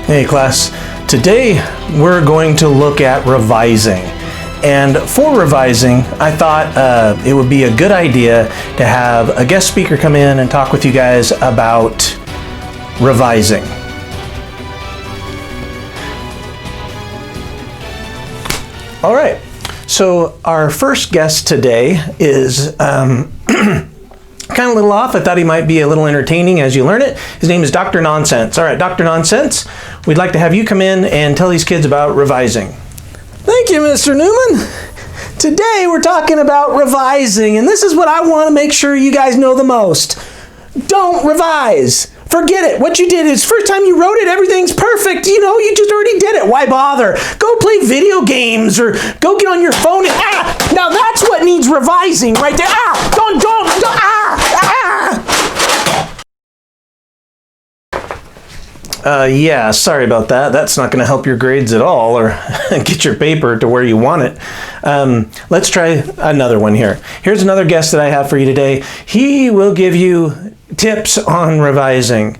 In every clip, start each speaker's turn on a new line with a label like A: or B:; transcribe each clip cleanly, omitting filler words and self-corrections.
A: Hey class, today we're going to look at revising. And for revising, I thought it would be a good idea to have a guest speaker come in and talk with you guys about revising. All right, so our first guest today is kind of a little off. I thought he might be a little entertaining as you learn it. His name is Dr. Nonsense. All right, Dr. Nonsense, we'd like to have you come in and tell these kids about revising.
B: Thank you, Mr. Newman. Today we're talking about revising, and this is what I want to make sure you guys know the most. Don't revise. Forget it. What you did is first time you wrote it, everything's perfect. You know, you just already did it. Why bother? Go play video games or go get on your phone and now that's what needs revising right there. Don't
A: Yeah, sorry about that. That's not going to help your grades at all or get your paper to where you want it. Let's try another one here. Here's another guest that I have for you today. He will give you tips on revising.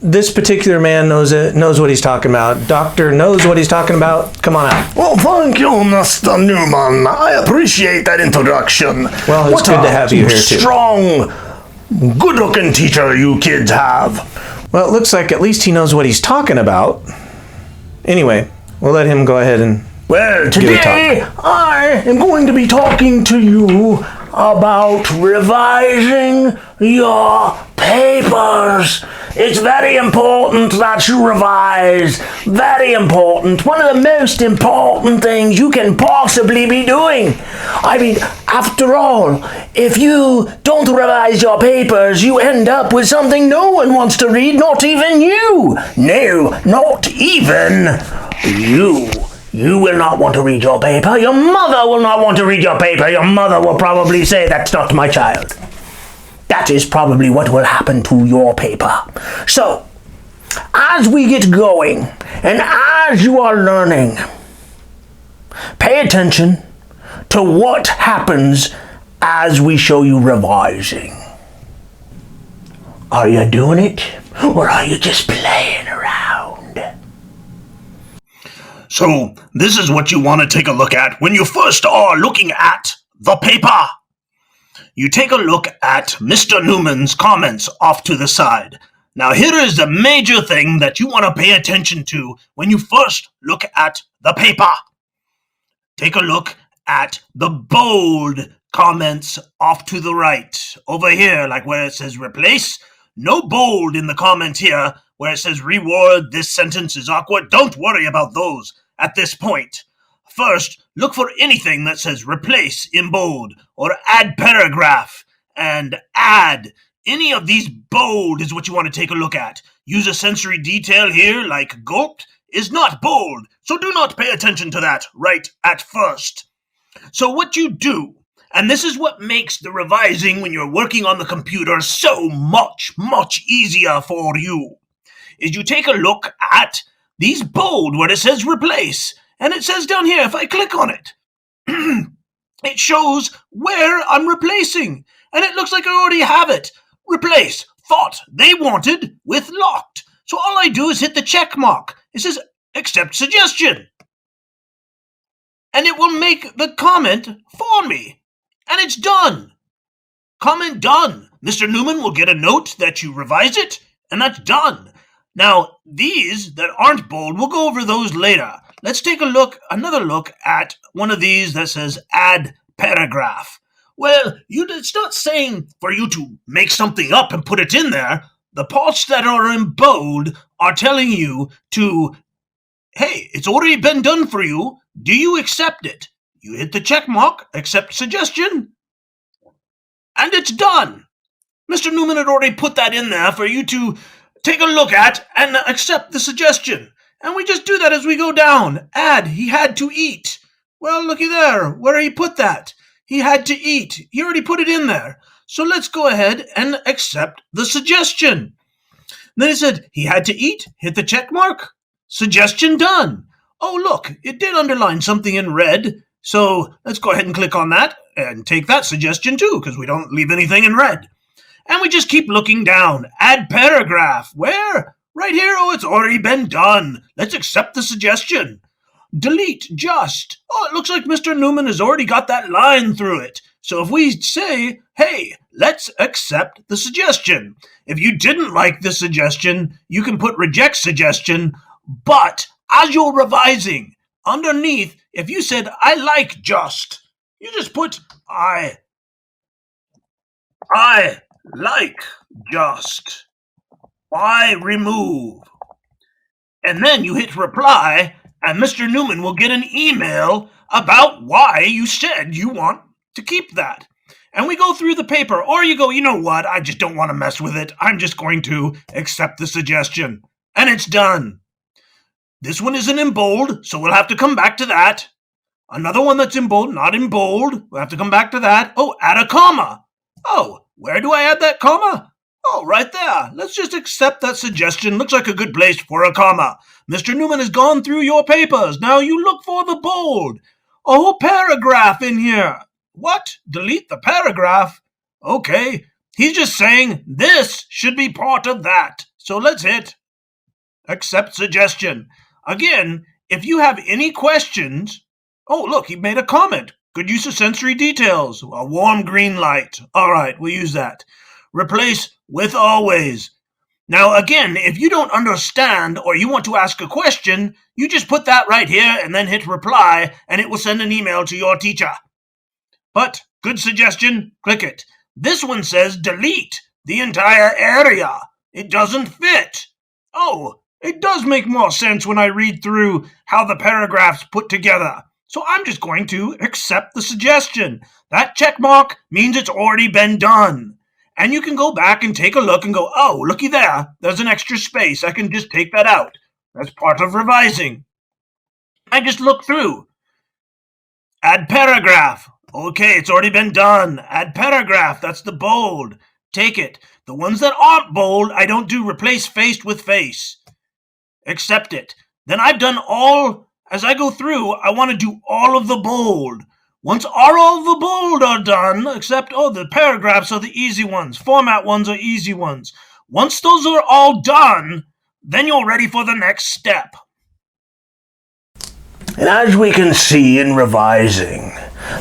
A: This particular man knows what he's talking about. Doctor knows what he's talking about. Come on out.
C: Well, thank you, Mr. Newman. I appreciate that introduction.
A: Well, it's good to have you here, too.
C: Strong, good-looking teacher you kids have.
A: Well, it looks like at least he knows what he's talking about. Anyway, we'll let him go ahead and
C: Well, today I am going to be talking to you about revising your papers. It's very important that you revise. Very important. One of the most important things you can possibly be doing. I mean, after all, if you don't revise your papers, you end up with something no one wants to read, not even you. No, not even you. You will not want to read your paper. Your mother will not want to read your paper. Your mother will probably say, "That's not my child." That is probably what will happen to your paper. So, as we get going, and as you are learning, pay attention to what happens as we show you revising. Are you doing it, or are you just playing around? So, this is what you want to take a look at when you first are looking at the paper. You take a look at Mr. Newman's comments off to the side. Now, here is the major thing that you want to pay attention to when you first look at the paper. Take a look at the bold comments off to the right. Over here, like where it says replace. No bold in the comment here where it says reword, this sentence is awkward. Don't worry about those at this point. First, look for anything that says replace in bold or add paragraph and add. Any of these bold is what you want to take a look at. Use a sensory detail here like gulped is not bold, so do not pay attention to that right at first. So what you do, and this is what makes the revising when you're working on the computer so much easier for you, is you take a look at these bold where it says replace. And it says down here, if I click on it, it shows where I'm replacing. And it looks like I already have it. Replace, thought they wanted with locked. So all I do is hit the check mark. It says accept suggestion. And it will make the comment for me. And it's done. Comment done. Mr. Newman will get a note that you revise it, and that's done. Now, these that aren't bold, we'll go over those later. Let's take another look at one of these that says add paragraph. Well, it's not saying for you to make something up and put it in there. The parts that are in bold are telling you to, hey, it's already been done for you. Do you accept it? You hit the check mark, accept suggestion, and it's done. Mr. Newman had already put that in there for you to take a look at and accept the suggestion. And we just do that as we go down. Add, he had to eat. Well, looky there, where he put that. He had to eat. He already put it in there. So let's go ahead and accept the suggestion. Then it said, he had to eat, hit the check mark, suggestion done. Oh, look, it did underline something in red. So let's go ahead and click on that and take that suggestion too, because we don't leave anything in red. And we just keep looking down. Add paragraph. Where? Right here, oh, it's already been done. Let's accept the suggestion. Delete just. Oh, it looks like Mr. Newman has already got that line through it. So if we say, hey, let's accept the suggestion. If you didn't like the suggestion, you can put reject suggestion, but as you're revising, underneath, if you said, I like just, you just put I like just. Why remove? And then you hit reply, and Mr. Newman will get an email about why you said you want to keep that. And we go through the paper, or you go, you know what, I just don't want to mess with it. I'm just going to accept the suggestion. And it's done. This one isn't in bold, so we'll have to come back to that. Another one that's in bold, not in bold. We'll have to come back to that. Oh, add a comma. Oh, where do I add that comma? Oh, right there. Let's just accept that suggestion. Looks like a good place for a comma. Mr. Newman has gone through your papers. Now you look for the bold. A whole paragraph in here. What? Delete the paragraph? Okay. He's just saying this should be part of that. So let's hit accept suggestion. Again, if you have any questions... Oh, look, he made a comment. Good use of sensory details. A warm green light. All right, we'll use that. Replace with always. Now, again, if you don't understand or you want to ask a question, you just put that right here and then hit reply, and it will send an email to your teacher. But, good suggestion, click it. This one says delete the entire area. It doesn't fit. Oh, it does make more sense when I read through how the paragraph's put together. So I'm just going to accept the suggestion. That check mark means it's already been done. And you can go back and take a look and go, oh, looky there. There's an extra space. I can just take that out. That's part of revising. I just look through. Add paragraph. Okay, it's already been done. Add paragraph. That's the bold. Take it. The ones that aren't bold, I don't do replace face with face. Accept it. Then I've done all... As I go through, I want to do all of the bold. Once all of the bold are done, except, the paragraphs are the easy ones. Format ones are easy ones. Once those are all done, then you're ready for the next step.
B: And as we can see in revising,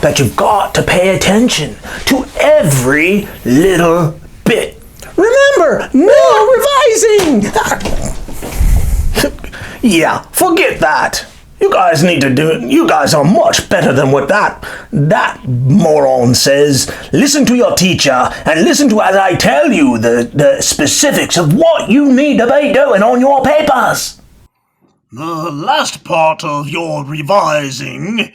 B: that you've got to pay attention to every little bit. Remember, no revising! Yeah, forget that. You guys need to do it. You guys are much better than what that moron says. Listen to your teacher and listen to as I tell you the specifics of what you need to be doing on your papers.
C: The last part of your revising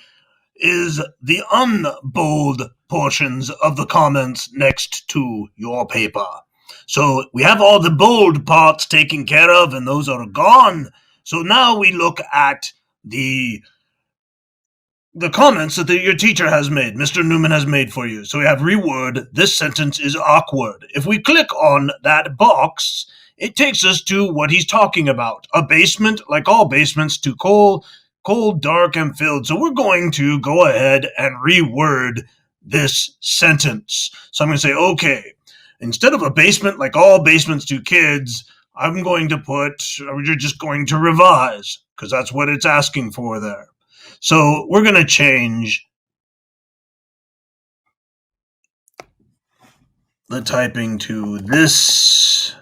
C: is the unbold portions of the comments next to your paper. So we have all the bold parts taken care of, and those are gone. So now we look at the comments that your teacher has made, Mr. Newman has made for you. So we have reword, this sentence is awkward. If we click on that box, it takes us to what he's talking about. A basement, like all basements, too cold, dark, and filled. So we're going to go ahead and reword this sentence. So I'm going to say, okay, instead of a basement, like all basements to kids, I'm going to put, you're just going to revise, because that's what it's asking for there. So we're going to change the typing to this.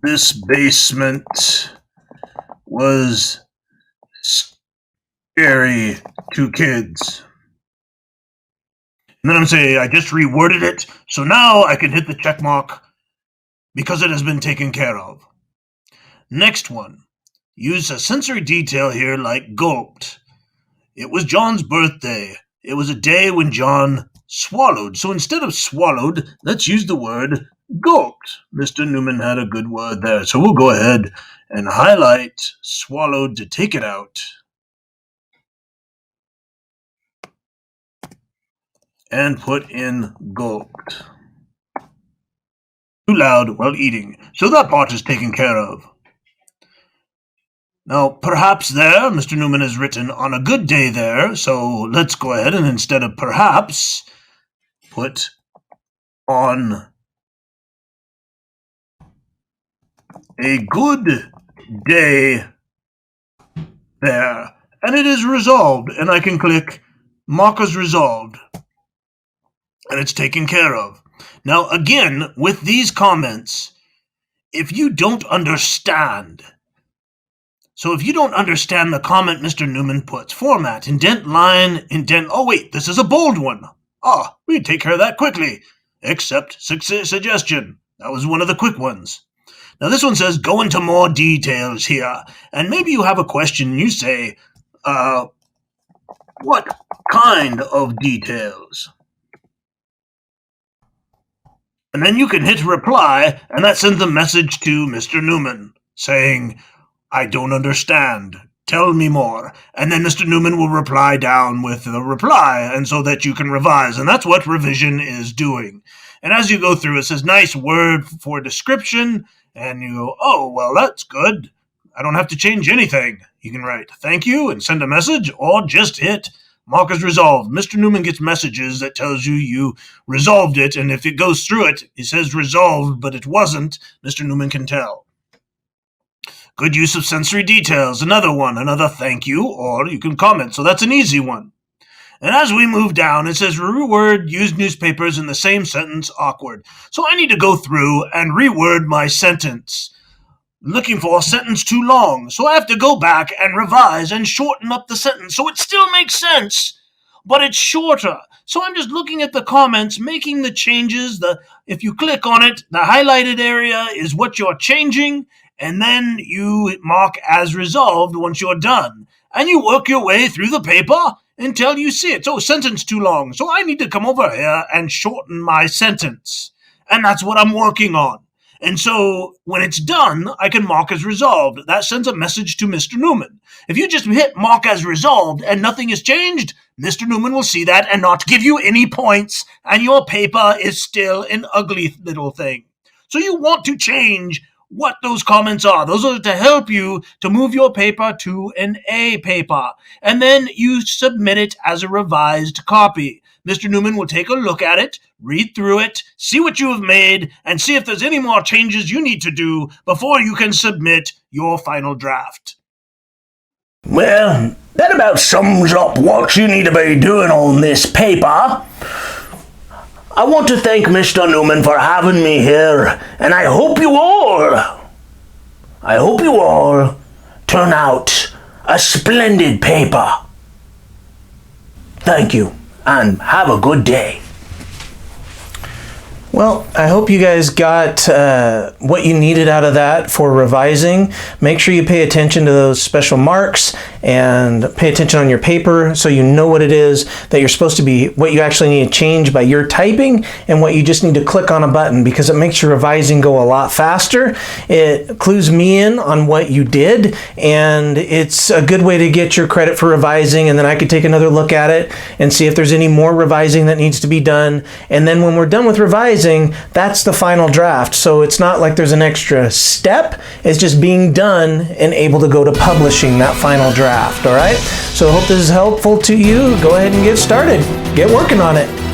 C: This basement was scary to kids. And then I'm saying I just reworded it, so now I can hit the check mark because it has been taken care of. Next one. Use a sensory detail here like gulped. It was John's birthday. It was a day when John swallowed. So instead of swallowed, let's use the word gulped. Mr. Newman had a good word there. So we'll go ahead and highlight swallowed to take it out. And put in gulped. Too loud while eating. So that part is taken care of. Now, perhaps there, Mr. Newman has written on a good day there, so let's go ahead and instead of perhaps, put on a good day there. And it is resolved, and I can click mark as resolved. And it's taken care of. Now, again, with these comments, if you don't understand, so if you don't understand the comment Mr. Newman puts, format, indent, line, indent, oh wait, this is a bold one. We take care of that quickly. Accept suggestion. That was one of the quick ones. Now this one says, go into more details here. And maybe you have a question and you say, what kind of details? And then you can hit reply, and that sends a message to Mr. Newman saying, I don't understand. Tell me more. And then Mr. Newman will reply down with the reply, and so that you can revise. And that's what revision is doing. And as you go through, it says, nice word for description. And you go, oh, well, that's good. I don't have to change anything. You can write thank you and send a message, or just hit mark as resolved. Mr. Newman gets messages that tells you resolved it, and if it goes through it, it says resolved, but it wasn't, Mr. Newman can tell. Good use of sensory details, another one, another thank you, or you can comment, so that's an easy one. And as we move down, it says reword used newspapers in the same sentence, awkward. So I need to go through and reword my sentence. Looking for a sentence too long, so I have to go back and revise and shorten up the sentence so it still makes sense, but it's shorter. So I'm just looking at the comments, making the changes. If you click on it, the highlighted area is what you're changing, and then you mark as resolved once you're done. And you work your way through the paper until you see it. So sentence too long, so I need to come over here and shorten my sentence. And that's what I'm working on. And so when it's done, I can mark as resolved. That sends a message to Mr. Newman. If you just hit mark as resolved and nothing has changed, Mr. Newman will see that and not give you any points, and your paper is still an ugly little thing. So you want to change what those comments are. Those are to help you to move your paper to an A paper. And then you submit it as a revised copy. Mr. Newman will take a look at it, read through it, see what you have made, and see if there's any more changes you need to do before you can submit your final draft.
D: Well, that about sums up what you need to be doing on this paper. I want to thank Mr. Newman for having me here, and I hope you all turn out a splendid paper. Thank you, and have a good day.
A: Well, I hope you guys got what you needed out of that for revising. Make sure you pay attention to those special marks and pay attention on your paper so you know what it is that you're supposed to be, what you actually need to change by your typing, and what you just need to click on a button, because it makes your revising go a lot faster. It clues me in on what you did, and it's a good way to get your credit for revising, and then I could take another look at it and see if there's any more revising that needs to be done. And then when we're done with revising, that's the final draft. So it's not like there's an extra step. It's just being done and able to go to publishing that final draft. All right. So I hope this is helpful to you. Go ahead and get started. Get working on it.